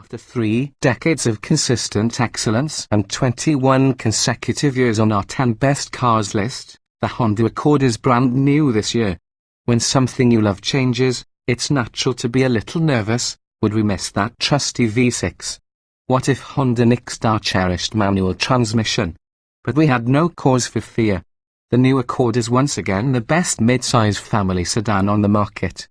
After 3 decades of consistent excellence and 21 consecutive years on our 10 best cars list, the Honda Accord is brand new this year. When something you love changes, it's natural to be a little nervous. Would we miss that trusty V6? What if Honda nixed our cherished manual transmission? But we had no cause for fear. The new Accord is once again the best mid-size family sedan on the market.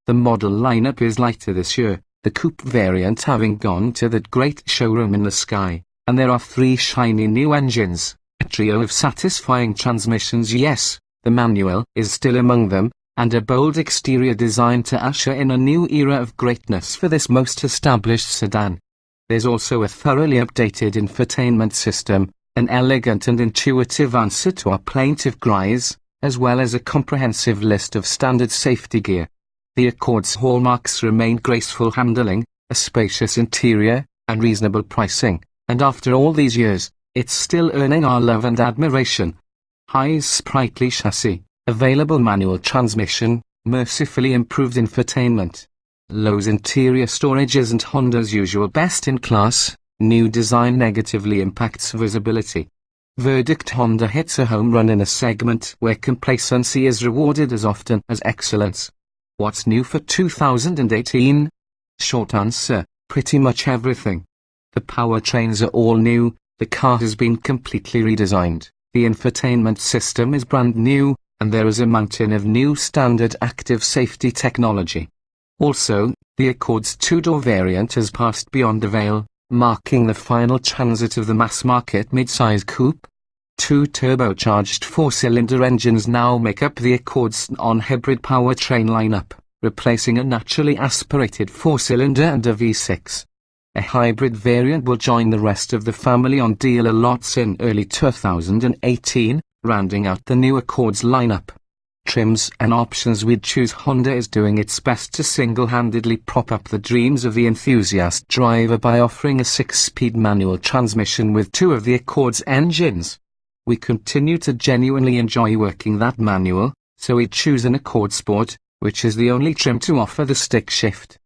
The model lineup is lighter this year, the coupe variant having gone to that great showroom in the sky, and there are 3 shiny new engines, a trio of satisfying transmissions, yes, the manual is still among them, and a bold exterior designed to usher in a new era of greatness for this most established sedan. There's also a thoroughly updated infotainment system, an elegant and intuitive answer to our plaintive cries, as well as a comprehensive list of standard safety gear. The Accord's hallmarks remain graceful handling, a spacious interior, and reasonable pricing, and after all these years, it's still earning our love and admiration. High's sprightly chassis, available manual transmission, mercifully improved infotainment. Low's interior storage isn't Honda's usual best-in-class. New design negatively impacts visibility. Verdict: Honda hits a home run in a segment where complacency is rewarded as often as excellence. What's new for 2018? Short answer, pretty much everything. The powertrains are all new, the car has been completely redesigned, the infotainment system is brand new, and there is a mountain of new standard active safety technology. Also, the Accord's 2-door variant has passed beyond the veil, marking the final transit of the mass-market mid-size coupe. 2 turbocharged 4-cylinder engines now make up the Accord's non-hybrid powertrain lineup, replacing a naturally aspirated 4-cylinder and a V6. A hybrid variant will join the rest of the family on dealer lots in early 2018, rounding out the new Accord's lineup. Trims and options we'd choose. Honda is doing its best to single-handedly prop up the dreams of the enthusiast driver by offering a 6-speed manual transmission with 2 of the Accord's engines. We continue to genuinely enjoy working that manual, so we'd choose an Accord Sport, which is the only trim to offer the stick shift.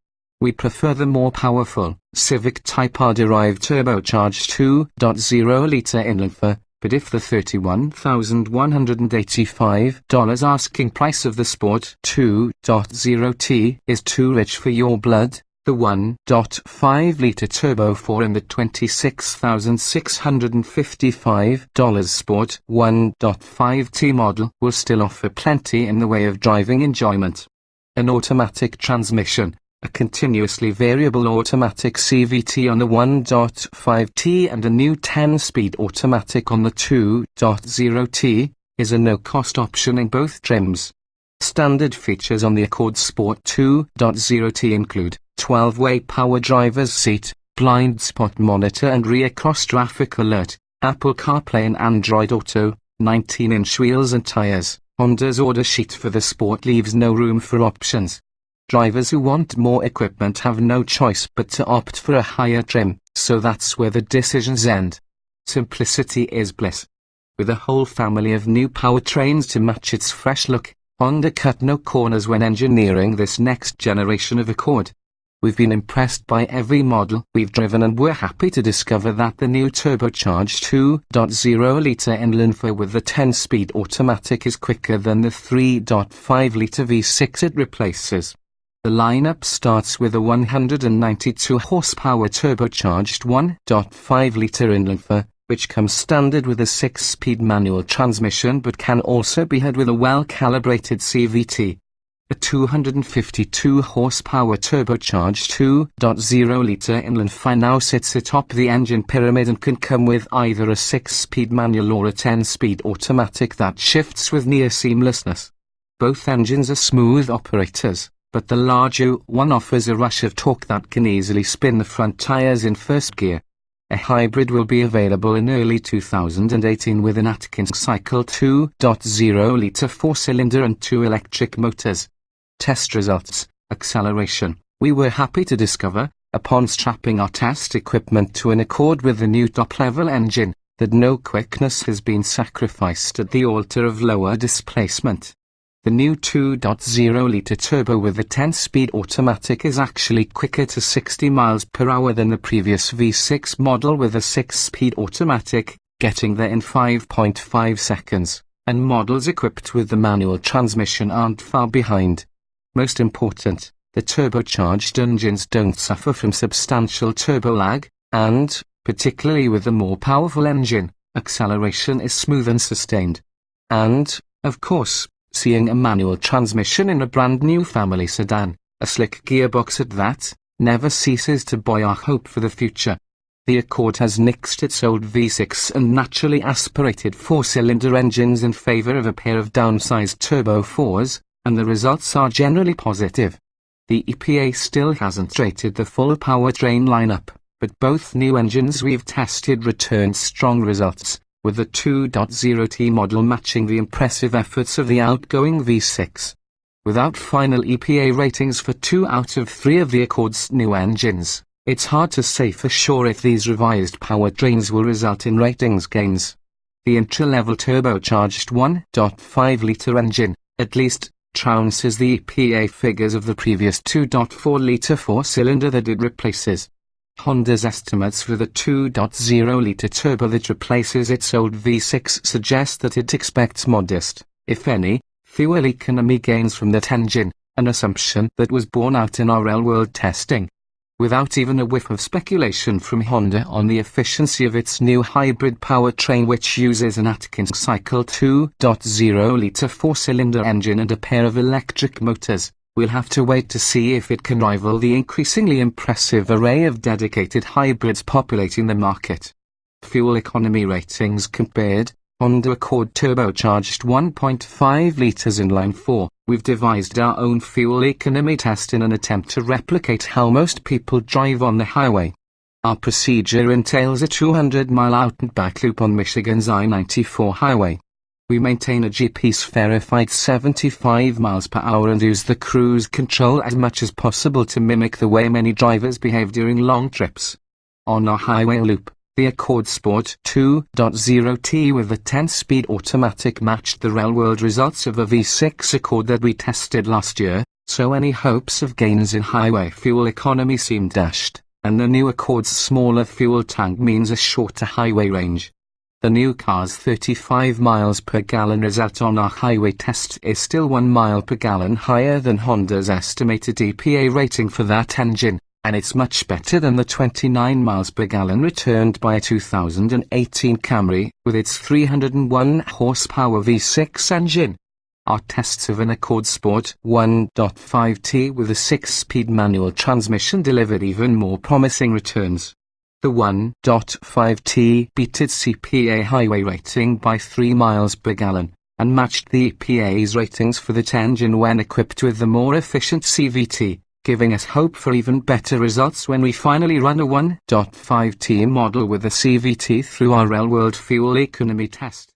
We prefer the more powerful Civic Type R-derived turbocharged 2.0-liter inline 4. But if the $31,185 asking price of the Sport 2.0T is too rich for your blood, the 1.5-liter Turbo 4 and the $26,655 Sport 1.5T model will still offer plenty in the way of driving enjoyment. An automatic transmission, a continuously variable automatic CVT on the 1.5T and a new 10-speed automatic on the 2.0T, is a no-cost option in both trims. Standard features on the Accord Sport 2.0T include 12-way power driver's seat, blind spot monitor and rear cross-traffic alert, Apple CarPlay and Android Auto, 19-inch wheels and tires. Honda's order sheet for the Sport leaves no room for options. Drivers who want more equipment have no choice but to opt for a higher trim, so that's where the decisions end. Simplicity is bliss. With a whole family of new powertrains to match its fresh look, Honda cut no corners when engineering this next generation of Accord. We've been impressed by every model we've driven, and we're happy to discover that the new turbocharged 2.0-liter inline 4 with the 10-speed automatic is quicker than the 3.5-liter V6 it replaces. The lineup starts with a 192 horsepower turbocharged 1.5-liter inline 4, which comes standard with a 6-speed manual transmission but can also be had with a well-calibrated CVT. A 252 horsepower turbocharged 2.0-liter inline 4 now sits atop the engine pyramid and can come with either a 6-speed manual or a 10-speed automatic that shifts with near seamlessness. Both engines are smooth operators, but the larger one offers a rush of torque that can easily spin the front tires in first gear. A hybrid will be available in early 2018 with an Atkins cycle 2.0-liter 4-cylinder and 2 electric motors. Test results: acceleration. We were happy to discover, upon strapping our test equipment to an Accord with the new top-level engine, that no quickness has been sacrificed at the altar of lower displacement. The new 2.0-litre turbo with a 10-speed automatic is actually quicker to 60 miles per hour than the previous V6 model with a 6-speed automatic, getting there in 5.5 seconds, and models equipped with the manual transmission aren't far behind. Most important, the turbocharged engines don't suffer from substantial turbo lag, and, particularly with the more powerful engine, acceleration is smooth and sustained. And, of course, seeing a manual transmission in a brand new family sedan, a slick gearbox at that, never ceases to buoy our hope for the future. The Accord has nixed its old V6 and naturally aspirated 4-cylinder engines in favor of a pair of downsized Turbo 4s, and the results are generally positive. The EPA still hasn't rated the full powertrain lineup, but both new engines we've tested returned strong results, with the 2.0T model matching the impressive efforts of the outgoing V6. Without final EPA ratings for 2 out of 3 of the Accord's new engines, it's hard to say for sure if these revised powertrains will result in ratings gains. The entry-level turbocharged 1.5-litre engine, at least, trounces the EPA figures of the previous 2.4-litre 4-cylinder that it replaces. Honda's estimates for the 2.0-litre turbo that replaces its old V6 suggest that it expects modest, if any, fuel economy gains from that engine, an assumption that was borne out in our real-world testing. Without even a whiff of speculation from Honda on the efficiency of its new hybrid powertrain, which uses an Atkins cycle 2.0-litre 4-cylinder engine and a pair of electric motors, we'll have to wait to see if it can rival the increasingly impressive array of dedicated hybrids populating the market. Fuel economy ratings compared: Honda Accord turbocharged 1.5 litres inline 4. We've devised our own fuel economy test in an attempt to replicate how most people drive on the highway. Our procedure entails a 200-mile out and back loop on Michigan's I-94 highway. We maintain a GPS-verified 75 miles per hour and use the cruise control as much as possible to mimic the way many drivers behave during long trips. On our highway loop, the Accord Sport 2.0T with a 10-speed automatic matched the real-world results of a V6 Accord that we tested last year, so any hopes of gains in highway fuel economy seem dashed, and the new Accord's smaller fuel tank means a shorter highway range. The new car's 35 miles per gallon result on our highway test is still 1 mile per gallon higher than Honda's estimated EPA rating for that engine, and it's much better than the 29 miles per gallon returned by a 2018 Camry, with its 301 horsepower V6 engine. Our tests of an Accord Sport 1.5T with a 6-speed manual transmission delivered even more promising returns. The 1.5T beat its EPA highway rating by 3 miles per gallon, and matched the EPA's ratings for that engine when equipped with the more efficient CVT, giving us hope for even better results when we finally run a 1.5T model with a CVT through our real-world fuel economy test.